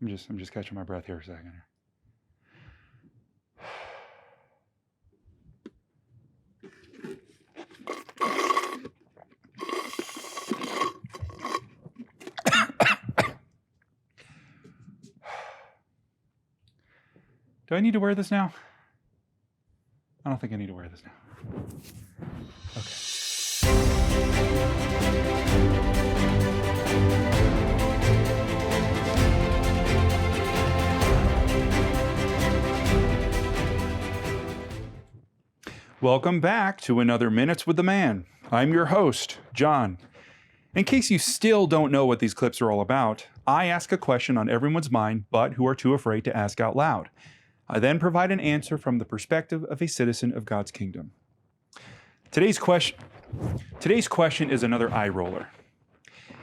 I'm just catching my breath here a second. Do I need to wear this now? I don't think I need to wear this now. Welcome back to another Minutes with the Man. I'm your host, John. In case you still don't know what these clips are all about, I ask a question on everyone's mind but who are too afraid to ask out loud. I then provide an answer from the perspective of a citizen of God's kingdom. Today's question is another eye roller.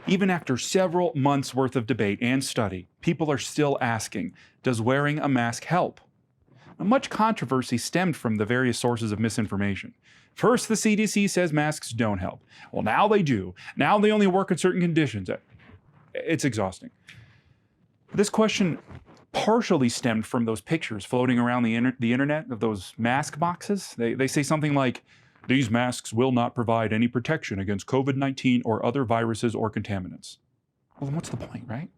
Even after several months worth of debate and study, people are still asking, does wearing a mask help? Now, much controversy stemmed from the various sources of misinformation. First, the CDC says masks don't help. Well, now they do. Now they only work in certain conditions. It's exhausting. This question partially stemmed from those pictures floating around the internet of those mask boxes. They say something like, these masks will not provide any protection against COVID-19 or other viruses or contaminants. Well, then what's the point, right?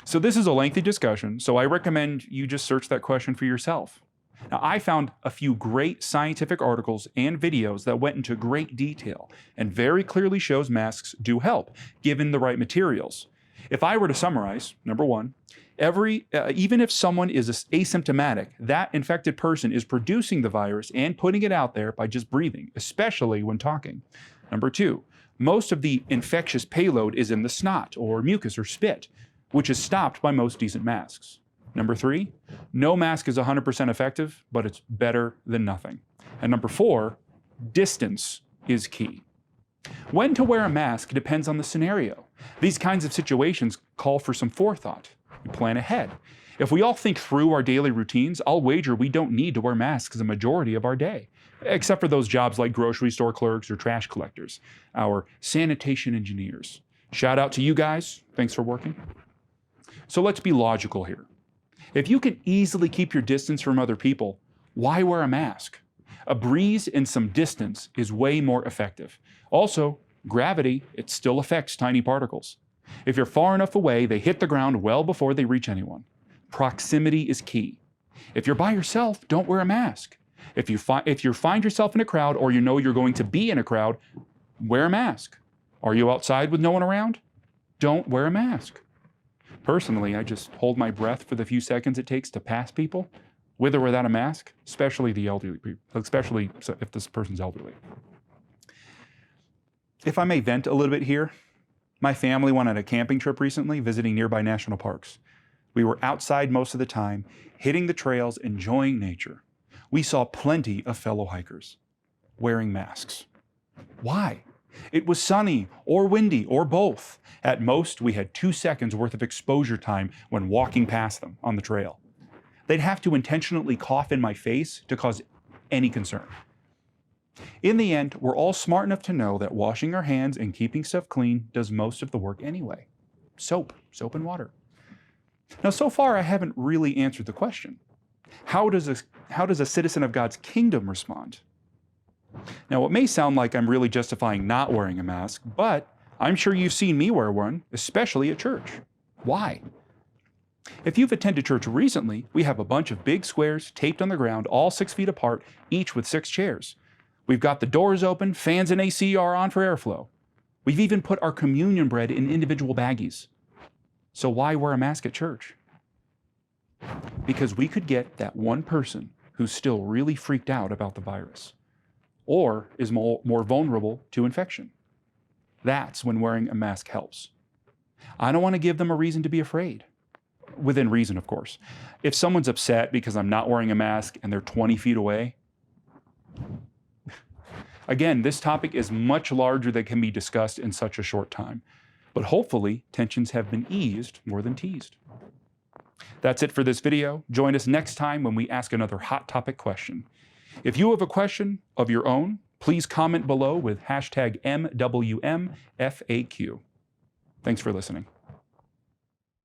So this is a lengthy discussion, so I recommend you just search that question for yourself. Now, I found a few great scientific articles and videos that went into great detail and very clearly shows masks do help, given the right materials. If I were to summarize, number one, even if someone is asymptomatic, that infected person is producing the virus and putting it out there by just breathing, especially when talking. Number two, most of the infectious payload is in the snot or mucus or spit, which is stopped by most decent masks. Number three, no mask is 100% effective, but it's better than nothing. And number four, distance is key. When to wear a mask depends on the scenario. These kinds of situations call for some forethought. You plan ahead. If we all think through our daily routines, I'll wager we don't need to wear masks a majority of our day, except for those jobs like grocery store clerks or trash collectors, our sanitation engineers. Shout out to you guys. Thanks for working. So let's be logical here. If you can easily keep your distance from other people, why wear a mask? A breeze and some distance is way more effective. Also, gravity, it still affects tiny particles. If you're far enough away, they hit the ground well before they reach anyone. Proximity is key. If you're by yourself, don't wear a mask. If you find yourself in a crowd or you know you're going to be in a crowd, wear a mask. Are you outside with no one around? Don't wear a mask. Personally, I just hold my breath for the few seconds it takes to pass people, with or without a mask, especially the elderly people, especially if this person's elderly. If I may vent a little bit here, my family went on a camping trip recently, visiting nearby national parks. We were outside most of the time, hitting the trails, enjoying nature. We saw plenty of fellow hikers wearing masks. Why? It was sunny or windy or both. At most, we had 2 seconds worth of exposure time when walking past them on the trail. They'd have to intentionally cough in my face to cause any concern. In the end, we're all smart enough to know that washing our hands and keeping stuff clean does most of the work anyway. Soap and water. Now, so far, I haven't really answered the question. How does a citizen of God's kingdom respond? Now, it may sound like I'm really justifying not wearing a mask, but I'm sure you've seen me wear one, especially at church. Why? If you've attended church recently, we have a bunch of big squares taped on the ground, all 6 feet apart, each with 6 chairs. We've got the doors open, fans and AC are on for airflow. We've even put our communion bread in individual baggies. So why wear a mask at church? Because we could get that one person who's still really freaked out about the virus, or is more vulnerable to infection. That's when wearing a mask helps. I don't want to give them a reason to be afraid. Within reason, of course. If someone's upset because I'm not wearing a mask and they're 20 feet away, again, this topic is much larger than can be discussed in such a short time. But hopefully, tensions have been eased more than teased. That's it for this video. Join us next time when we ask another hot topic question. If you have a question of your own, please comment below with #MWMFAQ. Thanks for listening.